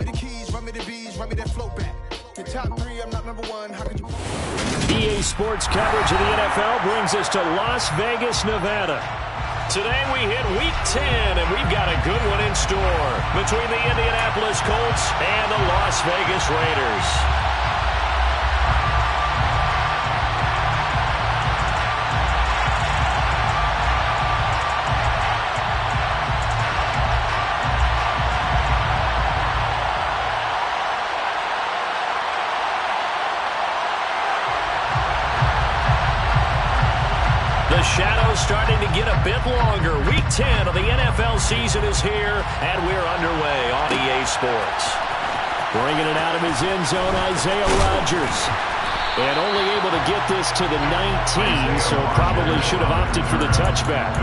me the keys, run me the bees, run me that flow back. Your top three, I'm not number one. How could you? EA Sports coverage of the NFL brings us to Las Vegas, Nevada. Today we hit Week 10, and we've got a good one in store between the Indianapolis Colts and the Las Vegas Raiders. The shadow's starting to get a bit longer. Week 10 of the NFL season is here, and we're underway on EA Sports. Bringing it out of his end zone, Isaiah Rodgers. And only able to get this to the 19, so probably should have opted for the touchback.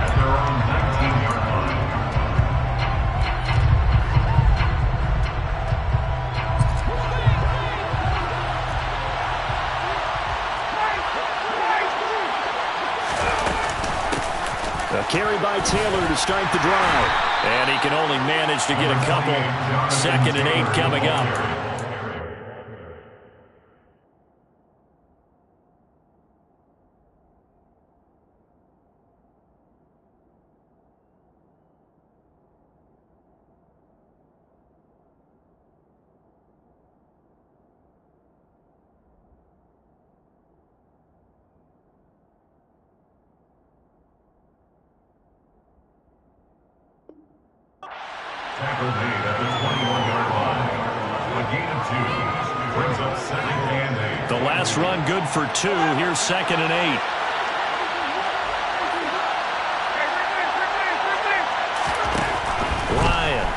At their own 19-yard line. A carry by Taylor to start the drive. And he can only manage to get a couple. 2nd and 8 coming up. Tackle made at the 21-yard line. A gain of 2 brings up 2nd and 8. The last run good for 2. Here's 2nd and 8. Ryan.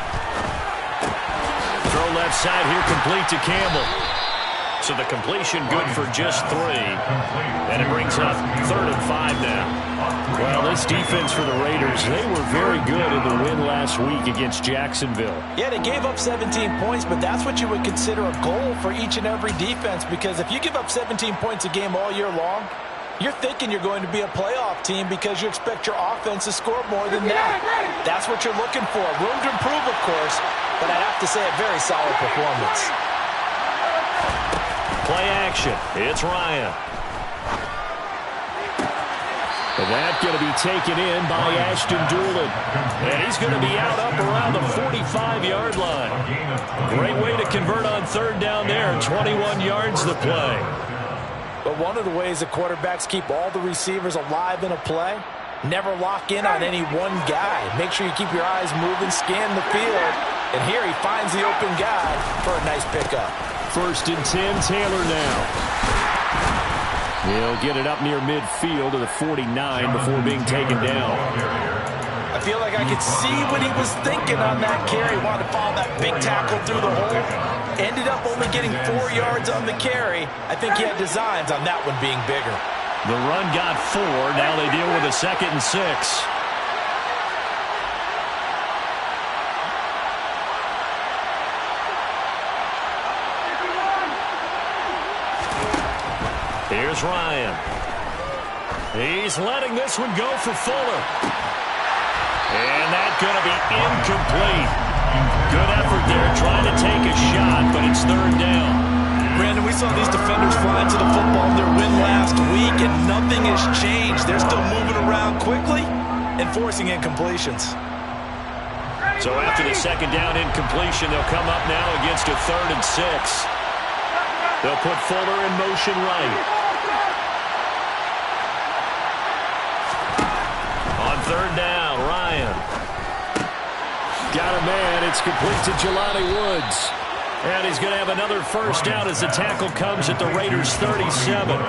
Throw left side here, complete to Campbell. So the completion good for just 3. And it brings up 3rd and 5 now. Well, this defense for the Raiders, they were very good in the win last week against Jacksonville. Yeah, they gave up 17 points, but that's what you would consider a goal for each and every defense, because if you give up 17 points a game all year long, you're thinking you're going to be a playoff team because you expect your offense to score more than that. That's what you're looking for. Room to improve, of course, but I have to say a very solid performance. Play action. It's Ryan. And that's going to be taken in by Ashton Doolin. And he's going to be out up around the 45-yard line. Great way to convert on 3rd down there. 21 yards the play. But one of the ways that quarterbacks keep all the receivers alive in a play, never lock in on any one guy. Make sure you keep your eyes moving, scan the field. And here he finds the open guy for a nice pickup. 1st and 10, Taylor now. He'll get it up near midfield to the 49 before being taken down. I feel like I could see what he was thinking on that carry. Wanted to follow that big tackle through the hole. Ended up only getting 4 yards on the carry. I think he had designs on that one being bigger. The run got 4. Now they deal with a 2nd and 6. Here's Ryan. He's letting this one go for Fuller. And that's going to be incomplete. Good effort there trying to take a shot, but it's 3rd down. Brandon, we saw these defenders fly to the football in their win last week, and nothing has changed. They're still moving around quickly and forcing incompletions. So after the 2nd down incompletion, they'll come up now against a 3rd and 6. They'll put Fuller in motion right. On 3rd down, Ryan. Got a man. It's complete to Jelani Woods. And he's going to have another 1st down as the tackle comes at the Raiders' 37.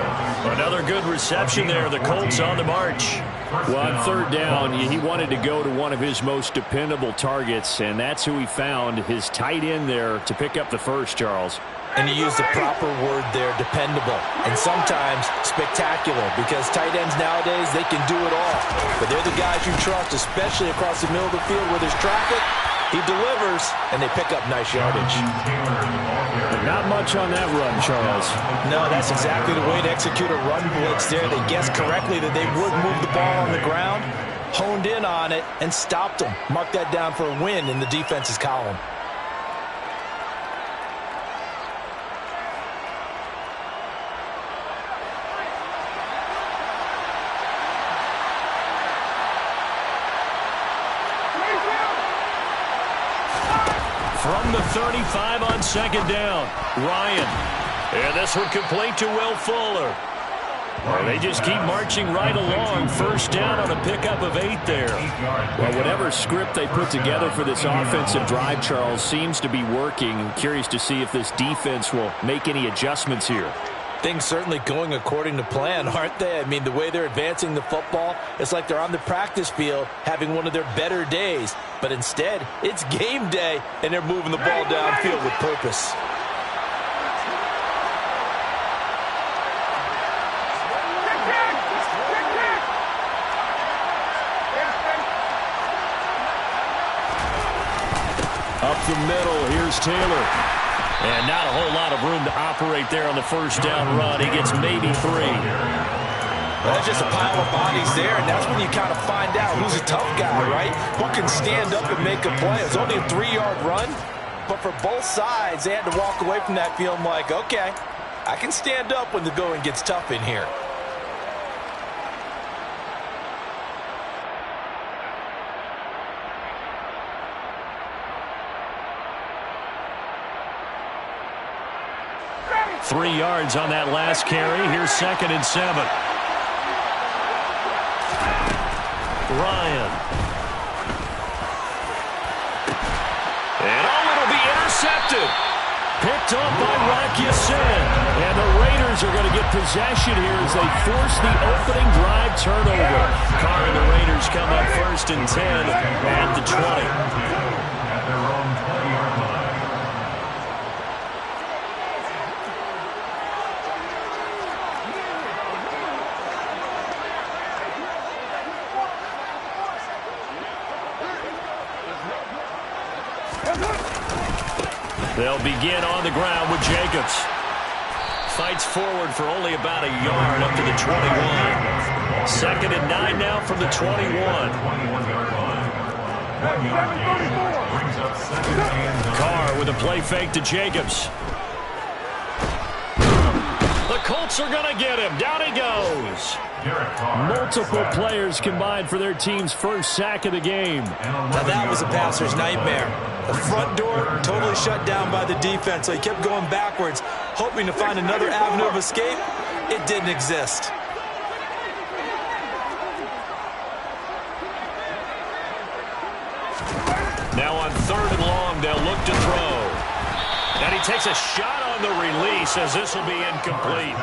Another good reception there. The Colts on the march. Well, on 3rd down, he wanted to go to one of his most dependable targets, and that's who he found, his tight end there, to pick up the 1st, Charles. And you use the proper word there, dependable. And sometimes spectacular, because tight ends nowadays, they can do it all. But they're the guys you trust, especially across the middle of the field where there's traffic. He delivers, and they pick up nice yardage. Not much on that run, Charles. No, that's exactly the way to execute a run blitz there. They guessed correctly that they would move the ball on the ground. honed in on it and stopped them. Mark that down for a win in the defense's column. From the 35 on second down, Ryan. And this one complete to Will Fuller. Well, they just keep marching right along. First down on a pickup of 8 there. Well, whatever script they put together for this offensive drive, Charles, seems to be working. I'm curious to see if this defense will make any adjustments here. Things certainly going according to plan, aren't they? I mean, the way they're advancing the football, it's like they're on the practice field having one of their better days. But instead, it's game day, and they're moving the ball downfield with purpose. Up the middle, here's Taylor. And not a whole lot of room to operate there on the first down run. He gets maybe 3. Well, that's just a pile of bodies there, and that's when you kind of find out who's a tough guy, right? Who can stand up and make a play. It's only a 3-yard run, but for both sides, they had to walk away from that feeling like, okay, I can stand up when the going gets tough in here. Three yards on that last carry. Here's 2nd and 7. Ryan. And it'll be intercepted. Picked up by Rocky Sin. And the Raiders are going to get possession here as they force the opening drive turnover. Carr and the Raiders come up 1st and 10 at the 20. At their own 20-yard line. They'll begin on the ground with Jacobs. Fights forward for only about a yard up to the 21. 2nd and 9 now from the 21. 21-yard line. 1-yard gain. Brings up 2nd and 9. Carr with a play fake to Jacobs. The Colts are going to get him. Down he goes. Multiple players combined for their team's first sack of the game. Now that was a passer's nightmare. The front door totally shut down by the defense, so he kept going backwards, hoping to find another avenue of escape. It didn't exist. Now on 3rd and long, they'll look to throw. And he takes a shot on the release as this will be incomplete.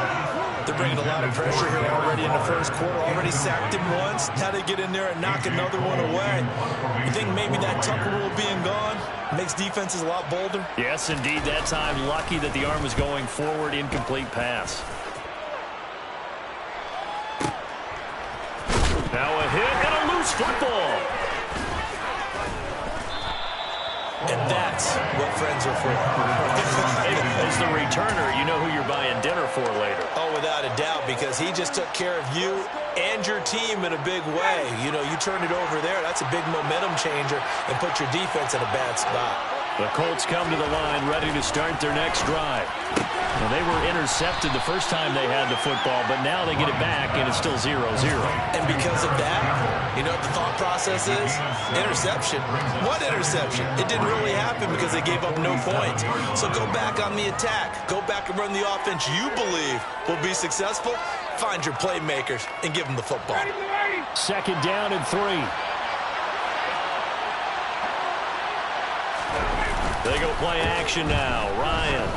They're bringing a lot of pressure here already in the first quarter. Already sacked him once. Now they get in there and knock another one away. You think maybe that Tucker rule being gone makes defenses a lot bolder? Yes, indeed. That time, lucky that the arm was going forward. Incomplete pass. Now a hit and a loose football. And that's what friends are for. As the returner, you know who you're buying dinner for later. Oh, without a doubt, because he just took care of you and your team in a big way. You know, you turn it over there, that's a big momentum changer and put your defense in a bad spot. The Colts come to the line ready to start their next drive. Well, they were intercepted the first time they had the football, but now they get it back, and it's still 0-0. And because of that, you know what the thought process is? Interception. What interception? It didn't really happen because they gave up no points. So go back on the attack. Go back and run the offense you believe will be successful. Find your playmakers and give them the football. 2nd down and 3. They go play action now. Ryan.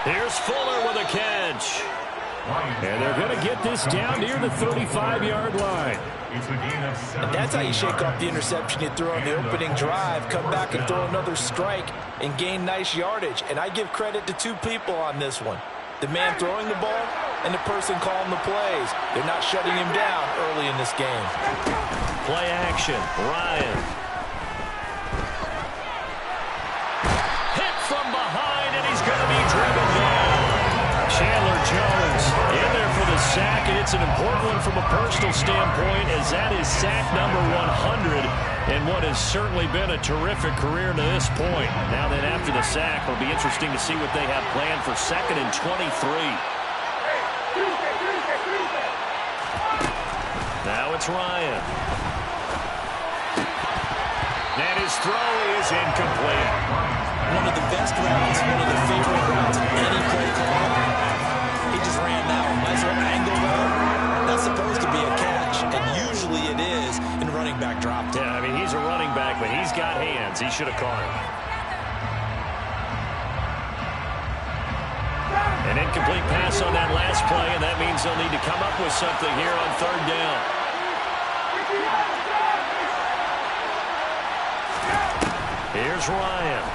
Here's Fuller with a catch. And they're going to get this down near the 35-yard line. And that's how you shake off the interception you throw on the opening drive, come back and throw another strike and gain nice yardage. And I give credit to two people on this one. The man throwing the ball and the person calling the plays. They're not shutting him down early in this game. Play action. Ryan. From behind, and he's going to be driven down. Chandler Jones in there for the sack, and it's an important one from a personal standpoint, as that is sack number 100, and what has certainly been a terrific career to this point. Now then, after the sack, it'll be interesting to see what they have planned for 2nd and 23. Now it's Ryan. And his throw is incomplete. One of the best routes, one of the favorite routes in any play call. He just ran that one. Nice little angle though. That's supposed to be a catch, and usually it is in running back drop. Yeah, I mean, he's a running back, but he's got hands. He should have caught him. An incomplete pass on that last play, and that means they'll need to come up with something here on 3rd down. Here's Ryan.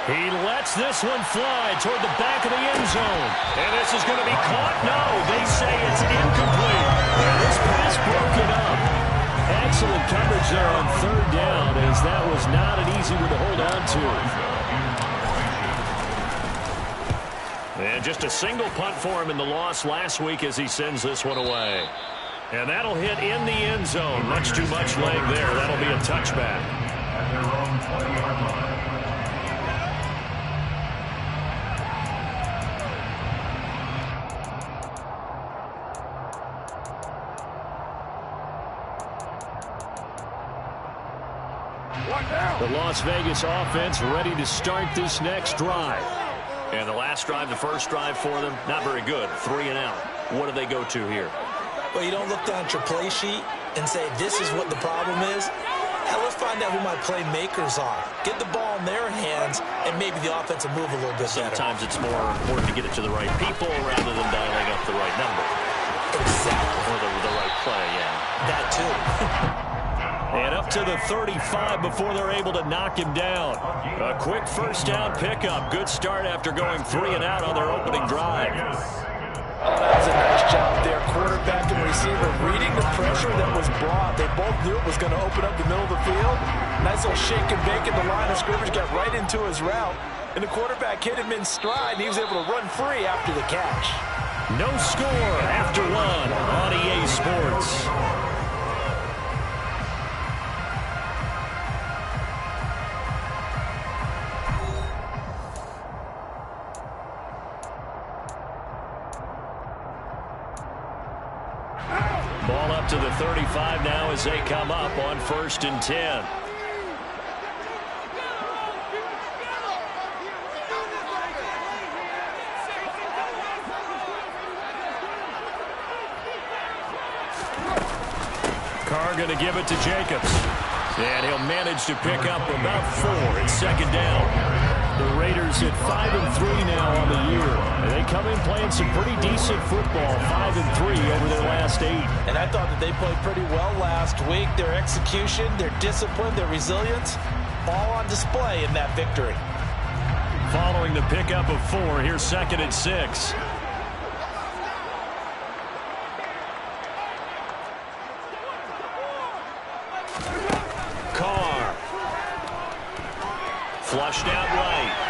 He lets this one fly toward the back of the end zone. And this is going to be caught? No, they say it's incomplete. And this pass broken up. Excellent coverage there on 3rd down, as that was not an easy one to hold on to. And just a single punt for him in the loss last week as he sends this one away. And that'll hit in the end zone. Much too much leg there. That'll be a touchback. At their own 20-yard line. The Las Vegas offense ready to start this next drive. And the last drive, the first drive for them, not very good. 3 and out. What do they go to here? Well, you don't look down at your play sheet and say, this is what the problem is. Hell, let's find out who my playmakers are. Get the ball in their hands, and maybe the offense will move a little bit better. Sometimes it's more important to get it to the right people rather than dialing up the right number. Exactly. Or the right play, yeah. That too. And up to the 35 before they're able to knock him down. A quick first down pickup. Good start after going 3 and out on their opening drive. Oh, that was a nice job there. Quarterback and receiver reading the pressure that was brought. They both knew it was going to open up the middle of the field. Nice little shake and bake at the line of scrimmage. Got right into his route. And the quarterback hit him in stride, and he was able to run free after the catch. No score after 1 on EA Sports. Ball up to the 35 now as they come up on 1st and 10. Carr going to give it to Jacobs. And he'll manage to pick up about 4. It's 2nd down. The Raiders at 5-3 now on the year. And they come in playing some pretty decent football, 5-3 over their last 8. And I thought that they played pretty well last week. Their execution, their discipline, their resilience, all on display in that victory. Following the pickup of 4, here's 2nd and 6. Carr. Flushed out right.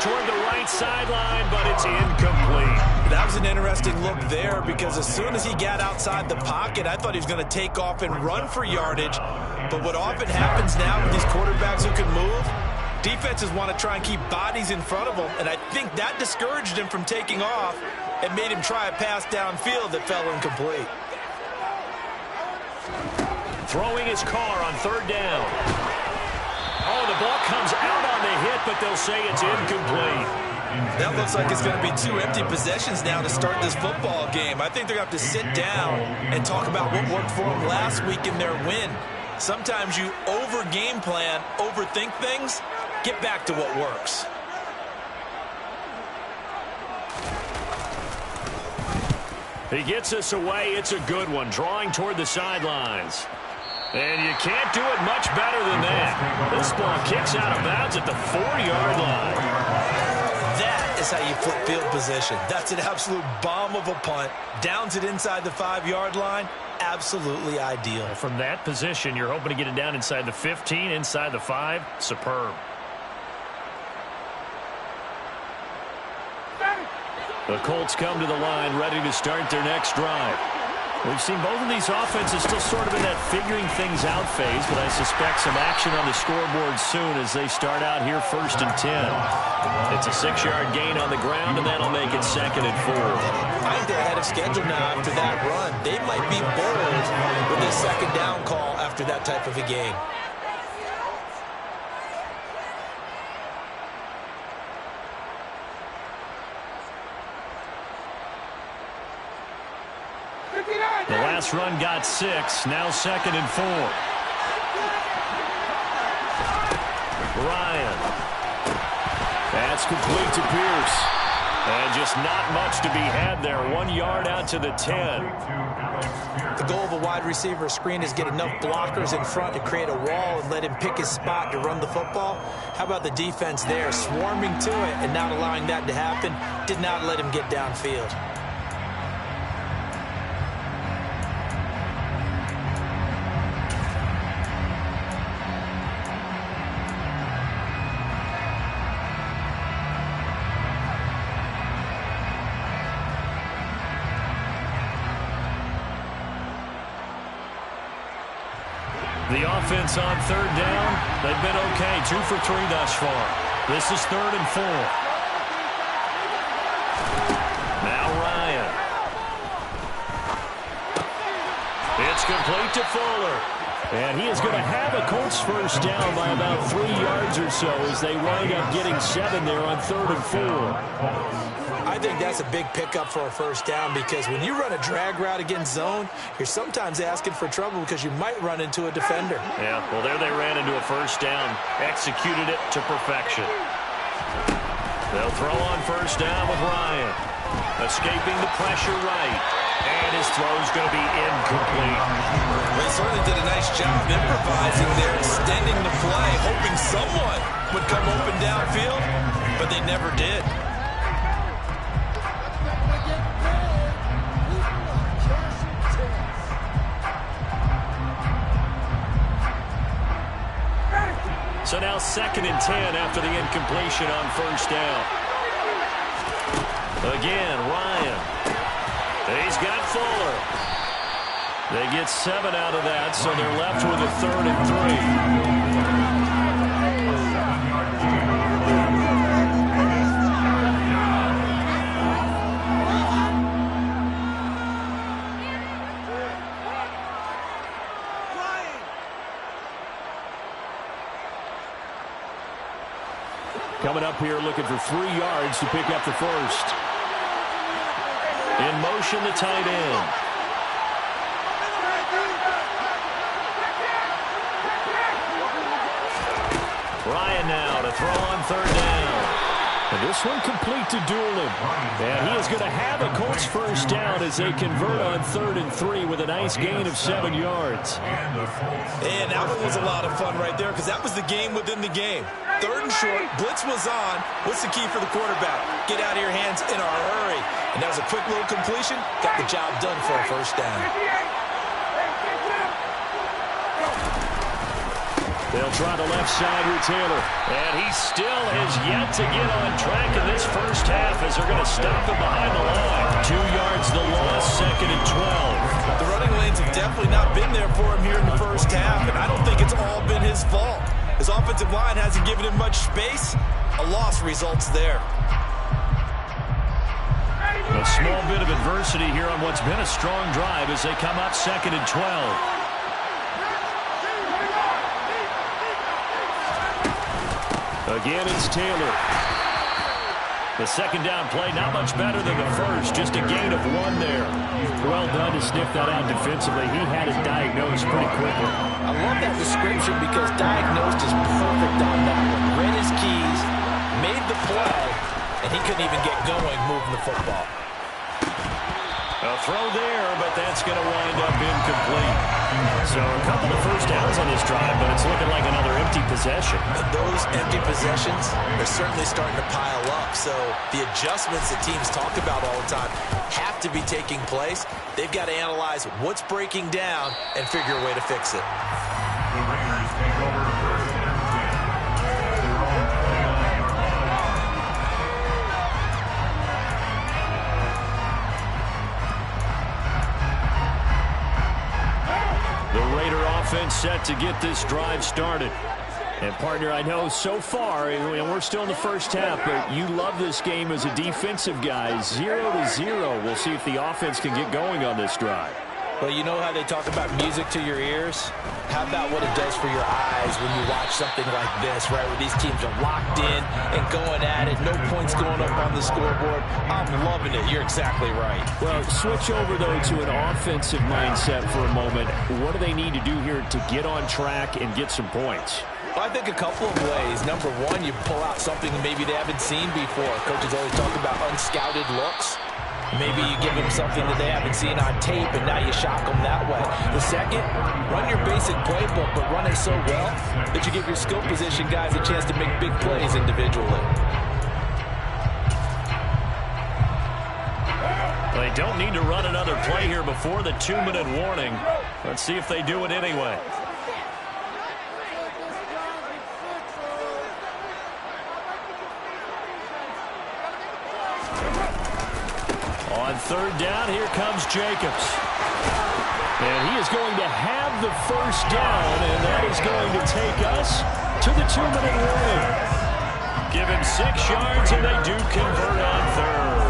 Toward the right sideline, but it's incomplete. That was an interesting look there because as soon as he got outside the pocket, I thought he was going to take off and run for yardage. But what often happens now with these quarterbacks who can move, defenses want to try and keep bodies in front of them, and I think that discouraged him from taking off and made him try a pass downfield that fell incomplete. Throwing his Carr on 3rd down. Oh, the ball comes out on the hit, but they'll say it's incomplete. That looks like it's going to be 2 empty possessions now to start this football game. I think they're going to have to sit down and talk about what worked for them last week in their win. Sometimes you over-game plan, overthink things, get back to what works. He gets us away. It's a good one, drawing toward the sidelines. And you can't do it much better than that. This ball kicks out of bounds at the 4-yard line. That is how you flip field position. That's an absolute bomb of a punt. Downs it inside the 5-yard line. Absolutely ideal. From that position, you're hoping to get it down inside the 15, inside the 5. Superb. The Colts come to the line, ready to start their next drive. We've seen both of these offenses still sort of in that figuring things out phase, but I suspect some action on the scoreboard soon as they start out here 1st and 10. It's a 6-yard gain on the ground, and that'll make it 2nd and 4. I think they're ahead of schedule now after that run. They might be bold with this 2nd down call after that type of a game. The last run got 6, now 2nd and 4. Ryan. That's complete to Pierce. And just not much to be had there. 1 yard out to the 10. The goal of a wide receiver screen is get enough blockers in front to create a wall and let him pick his spot to run the football. How about the defense there, swarming to it and not allowing that to happen? Did not let him get downfield. The offense on 3rd down, they've been okay. 2 for 3 thus far. This is 3rd and 4. Now Ryan. It's complete to Fuller. And he is going to have a Colts first down by about 3 yards or so as they wind up getting 7 there on 3rd and 4. I think that's a big pickup for a first down because when you run a drag route against zone, you're sometimes asking for trouble because you might run into a defender. Yeah, well, there they ran into a first down, executed it to perfection. They'll throw on first down with Ryan. Escaping the pressure right. And his throw's going to be incomplete. They certainly did a nice job improvising there, extending the play, hoping someone would come open downfield, but they never did. So now 2nd and 10 after the incompletion on first down. Again, Ryan. He's got Fuller. They get 7 out of that, so they're left with a 3rd and 3. Coming up here looking for 3 yards to pick up the first. In motion, the tight end. Ryan now to throw on 3rd down. And this one complete to Doolin. And he is going to have a Colts first down as they convert on 3rd and 3 with a nice gain of 7 yards. And that one was a lot of fun right there because that was the game within the game. 3rd and short, blitz was on. What's the key for the quarterback? Get out of your hands in a hurry. And that was a quick little completion. Got the job done for a first down. They'll try the left side with Taylor. And he still has yet to get on track in this first half as they're going to stop him behind the line. 2 yards the loss, 2nd and 12. The running lanes have definitely not been there for him here in the first half, and I don't think it's all been his fault. His offensive line hasn't given him much space. A loss results there. A small bit of adversity here on what's been a strong drive as they come up 2nd and 12. Again, it's Taylor. The 2nd down play, not much better than the first. Just a gain of 1 there. Well done to sniff that out defensively. He had it diagnosed pretty quickly. I love that description because diagnosed is perfect on that one. Read his keys, made the play, and he couldn't even get going moving the football. A throw there, but that's going to wind up incomplete. So a couple of first downs on this drive, but it's looking like another empty possession. And those empty possessions are certainly starting to pile up. So the adjustments that teams talk about all the time have to be taking place. They've got to analyze what's breaking down and figure a way to fix it. The Raiders take over 1st and 10. offense set to get this drive started. And, partner, I know so far, and we're still in the first half, but you love this game as a defensive guy. 0-0. We'll see if the offense can get going on this drive. Well, you know how they talk about music to your ears? How about what it does for your eyes when you watch something like this, right, where these teams are locked in and going at it, no points going up on the scoreboard? I'm loving it. You're exactly right. Well, switch over, though, to an offensive mindset for a moment. What do they need to do here to get on track and get some points? I think a couple of ways. Number one, you pull out something maybe they haven't seen before. Coaches always talk about unscouted looks. Maybe you give them something that they haven't seen on tape, and now you shock them that way. The second, run your basic playbook, but run it so well that you give your skill position guys a chance to make big plays individually. They don't need to run another play here before the 2-minute warning. Let's see if they do it anyway. On third down, here comes Jacobs. And he is going to have the first down, and that is going to take us to the 2-minute warning. Give him 6 yards, and they do convert on third.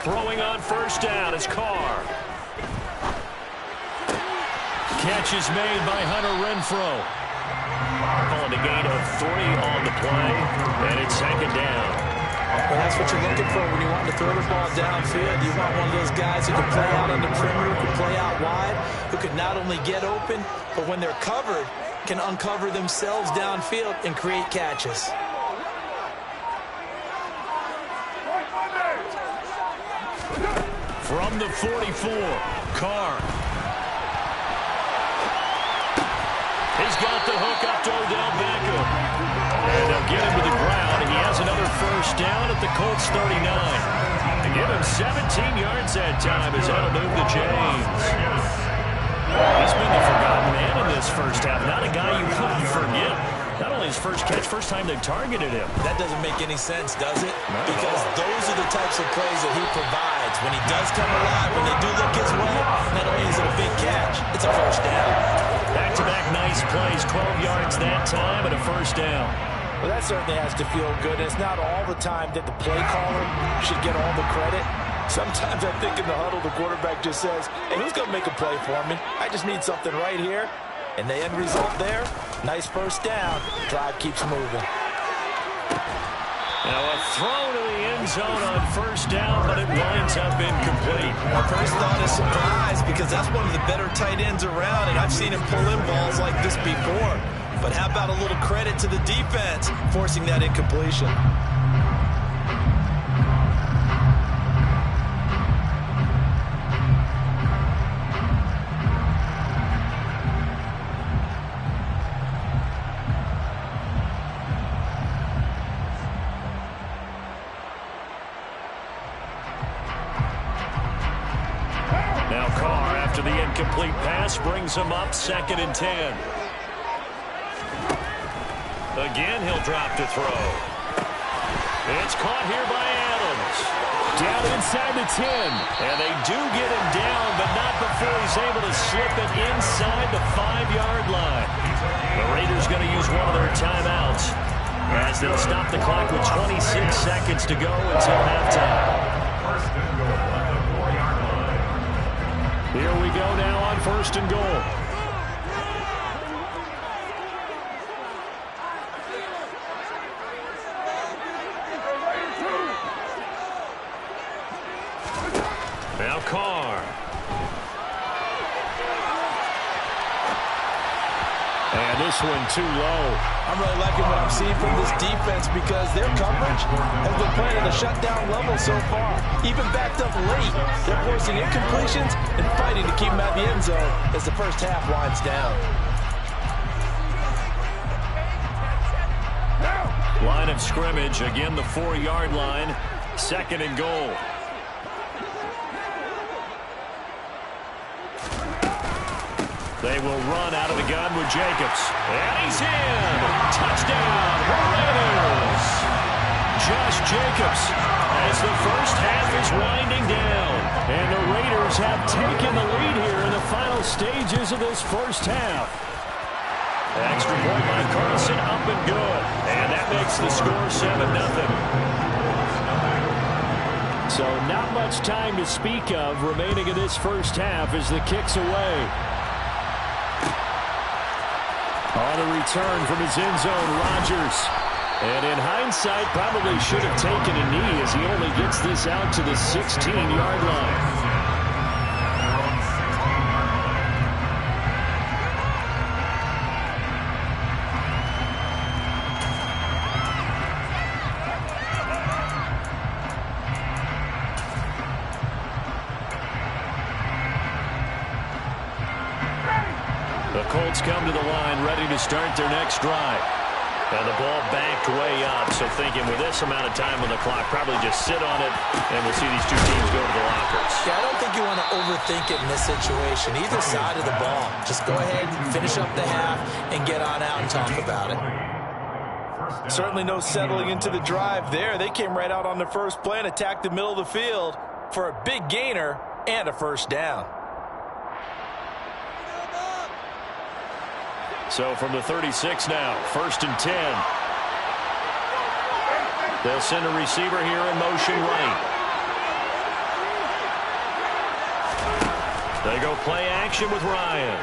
Throwing on first down is Carr. Catch is made by Hunter Renfrow. Calling a gain of 3 on the play, and it's 2nd down. Well, that's what you're looking for when you want to throw the ball downfield. You want one of those guys who can play out on the perimeter, who can play out wide, who can not only get open, but when they're covered, can uncover themselves downfield and create catches. From the 44, Carr. He's got the hook up to Odell Beckham. And they'll get him to the ground, and he has another first down at the Colts 39. They give him 17 yards that time as that'll move to James. He's been the forgotten man in this first half. Not a guy you want to forget. Not only his first catch, first time they've targeted him. That doesn't make any sense, does it? Because those are the types of plays that he provides. When he does come alive, when they do look his way, not only is it a big catch, it's a first down. Back-to-back nice plays, 12 yards that time and a first down. Well, that certainly has to feel good. It's not all the time that the play caller should get all the credit. Sometimes I think in the huddle, the quarterback just says, hey, who's going to make a play for me? I just need something right here. And the end result there, nice first down. Drive keeps moving. Now a throw to the end zone on first down, but it winds up incomplete. My first thought is surprise, because that's one of the better tight ends around, and I've seen him pull in balls like this before. But how about a little credit to the defense forcing that incompletion? Now Carr, after the incomplete pass, brings him up 2nd and 10. Again, he'll drop to throw. It's caught here by Adams. Down inside the 10. And they do get him down, but not before he's able to slip it inside the 5-yard line. The Raiders going to use one of their timeouts as they'll stop the clock with 26 seconds to go until halftime. Here we go now on 1st and goal. Now Carr. And this one too low. I'm really liking what I'm seeing from this defense because their coverage has been playing at a shutdown level so far. Even backed up late, they're forcing incompletions and fighting to keep them out of the end zone as the first half winds down. Line of scrimmage, again the 4-yard line, 2nd and goal. They will run out of the gun with Jacobs. And he's in! Touchdown, Raiders! Josh Jacobs as the first half is winding down. And the Raiders have taken the lead here in the final stages of this first half. Extra point by Carlson, up and good. And that makes the score 7-0. So not much time to speak of remaining in this first half as the kick's away. On the return from his end zone, Rodgers. And in hindsight, probably should have taken a knee as he only gets this out to the 16-yard line. The Colts come to the line, ready to start their next drive. And the ball backed way up, so thinking with this amount of time on the clock, probably just sit on it, and we'll see these two teams go to the lockers. Yeah, I don't think you want to overthink it in this situation, either side of the ball. Just go ahead, finish up the half, and get on out and talk about it. Certainly no settling into the drive there. They came right out on the first play and attacked the middle of the field for a big gainer and a first down. So from the 36 now, 1st and 10. They'll send a receiver here in motion right. They go play action with Ryan.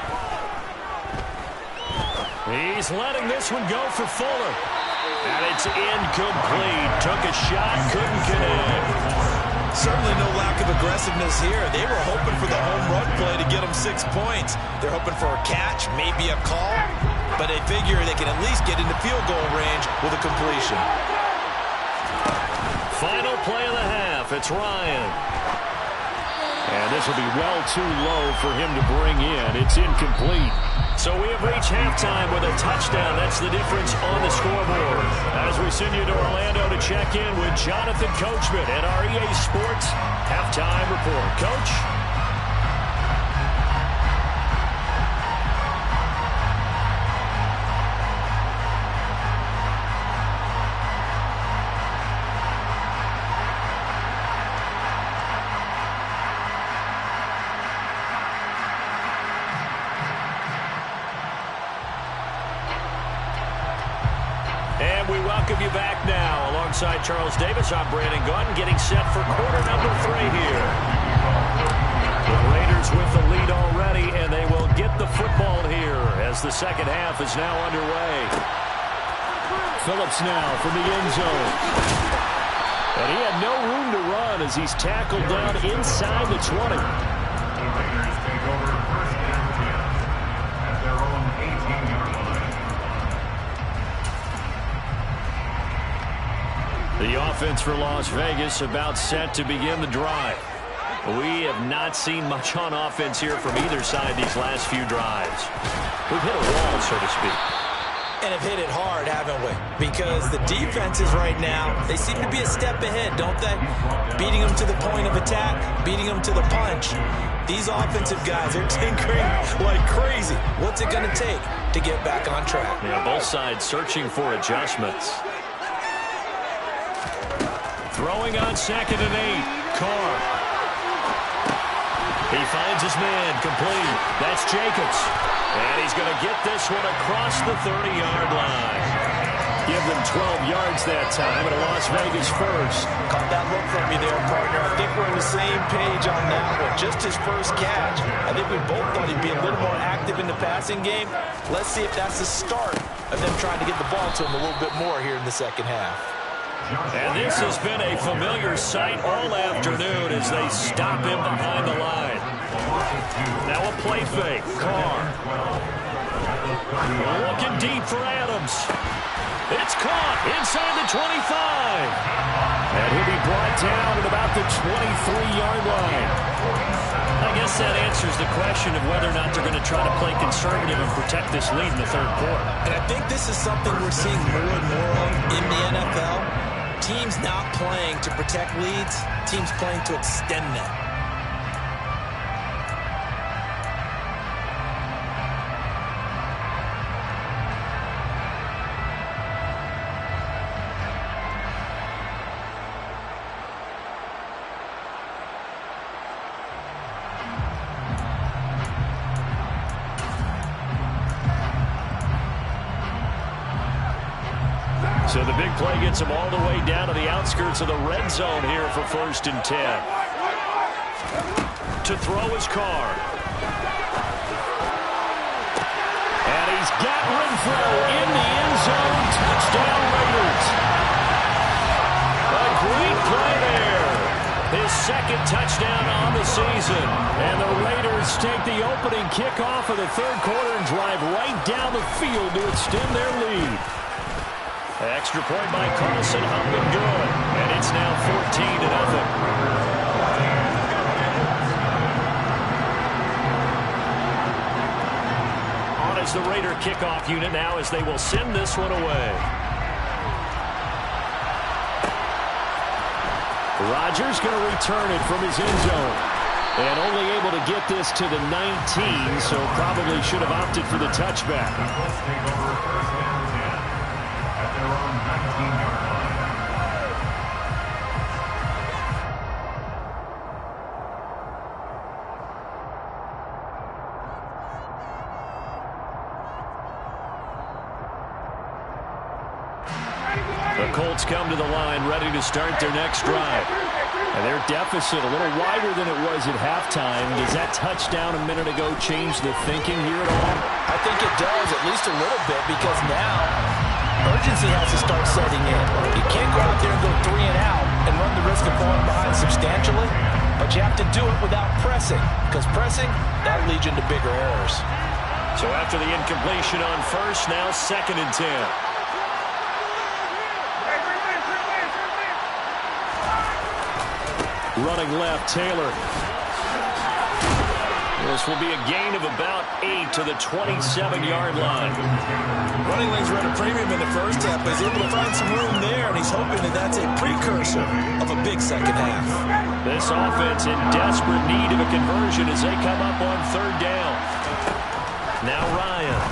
He's letting this one go for Fuller. And it's incomplete. Took a shot, couldn't connect. Certainly no lack of aggressiveness here. They were hoping for the home run play to get them 6 points. They're hoping for a catch, maybe a call, but they figure they can at least get into field goal range with a completion. Final play of the half. It's Ryan. And this will be well too low for him to bring in. It's incomplete. So we have reached halftime with a touchdown. That's the difference on the scoreboard. As we send you to Orlando to check in with Jonathan Coachman at our EA Sports Halftime Report. Coach? And we welcome you back now. Alongside Charles Davis, I'm Brandon Gaudin, getting set for quarter number 3 here. The Raiders with the lead already, and they will get the football here as the second half is now underway. Phillips now from the end zone. And he had no room to run as he's tackled down inside the 20. The Raiders take over 1st and 10 at their own 18-yard line. The offense for Las Vegas about set to begin the drive. We have not seen much on offense here from either side these last few drives. We've hit a wall, so to speak. And have hit it hard, haven't we? Because the defenses right now, they seem to be a step ahead, don't they? Beating them to the point of attack, beating them to the punch. These offensive guys are tinkering like crazy. What's it going to take to get back on track? Yeah, both sides searching for adjustments. Throwing on 2nd and 8. Carr. He finds his man, complete. That's Jacobs. And he's going to get this one across the 30-yard line. Give them 12 yards that time, and a Las Vegas first. Caught that look from me there, partner. I think we're on the same page on that one. Just his first catch. I think we both thought he'd be a little more active in the passing game. Let's see if that's the start of them trying to get the ball to him a little bit more here in the second half. And this has been a familiar sight all afternoon as they stop him behind the line. Now a play fake. Carr. Looking deep for Adams. It's caught inside the 25. And he'll be brought down at about the 23-yard line. I guess that answers the question of whether or not they're going to try to play conservative and protect this lead in the third quarter. And I think this is something we're seeing more and more of in the NFL. Teams not playing to protect leads, teams playing to extend them. So the big play gets him all the way down to the outskirts of the red zone here for 1st and 10. To throw his car. And he's got Renfro in the end zone. Touchdown Raiders. A great play there. His 2nd touchdown on the season. And the Raiders take the opening kickoff of the 3rd quarter and drive right down the field to extend their lead. Extra point by Carlson, up and good. And it's now 14-0. As the Raider kickoff unit now as they will send this one away. Rodgers going to return it from his end zone. And only able to get this to the 19, so probably should have opted for the touchback. Let's take over 1st and 10 at their own 19-yard line. The Colts come to the line ready to start their next drive. And their deficit a little wider than it was at halftime. Does that touchdown a minute ago change the thinking here at all? I think it does, at least a little bit, because now urgency has to start setting in. You can't go out there and go 3 and out and run the risk of falling behind substantially, but you have to do it without pressing, because pressing, that'll lead you into bigger errors. So after the incompletion on 1st, now 2nd and 10. Running left, Taylor. This will be a gain of about 8 to the 27-yard line. Running lanes ran a premium in the first half, but he's able to find some room there, and he's hoping that that's a precursor of a big second half. This offense in desperate need of a conversion as they come up on 3rd down. Now Ryan.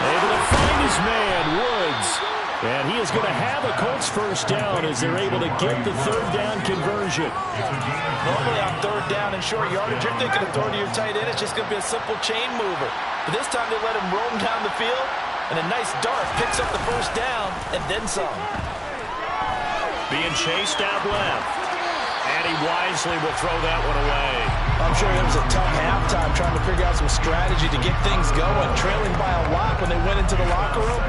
Able to find his man, Woods. And he is going to have a Colts 1st down as they're able to get the 3rd down conversion. Normally on 3rd down and short yardage, you're thinking of throwing to your tight end. It's just going to be a simple chain mover. But this time they let him roam down the field, and a nice dart picks up the 1st down and then some. Being chased out left. And he wisely will throw that one away. I'm sure it was a tough halftime trying to figure out some strategy to get things going. Trailing by a lot when they went into the locker room.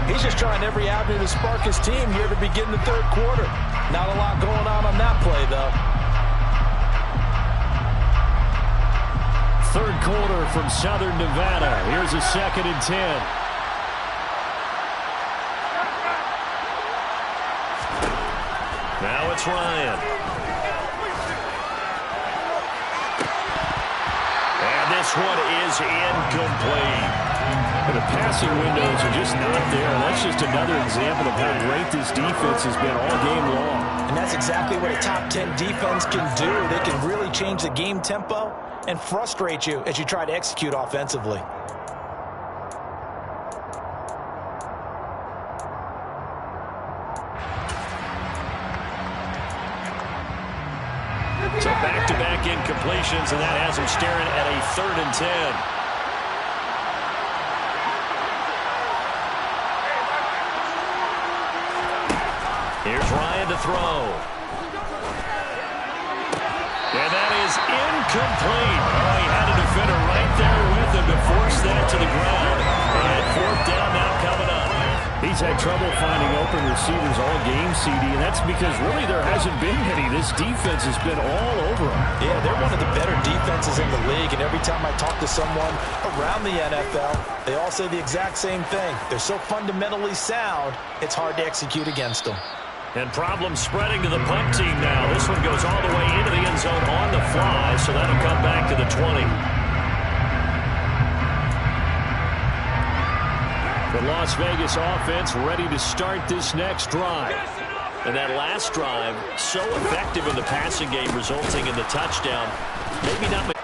He's just trying every avenue to spark his team here to begin the 3rd quarter. Not a lot going on that play, though. 3rd quarter from Southern Nevada. Here's a 2nd and 10. Now it's Ryan. And this one is incomplete. The passing windows are just not there. That's just another example of how great this defense has been all game long. And that's exactly what a top 10 defense can do. They can really change the game tempo and frustrate you as you try to execute offensively. So back-to-back incompletions, and that has him staring at a 3rd and 10. Here's Ryan to throw. And that is incomplete. Oh, he had a defender right there with him to force that to the ground. And 4th down now coming up. He's had trouble finding open receivers all game, CD, and that's because really there hasn't been any. This defense has been all over him. Yeah, they're one of the better defenses in the league, and every time I talk to someone around the NFL, they all say the exact same thing. They're so fundamentally sound, it's hard to execute against them. And problems spreading to the punt team now. This one goes all the way into the end zone on the fly, so that'll come back to the 20. The Las Vegas offense ready to start this next drive. And that last drive, so effective in the passing game, resulting in the touchdown. Maybe not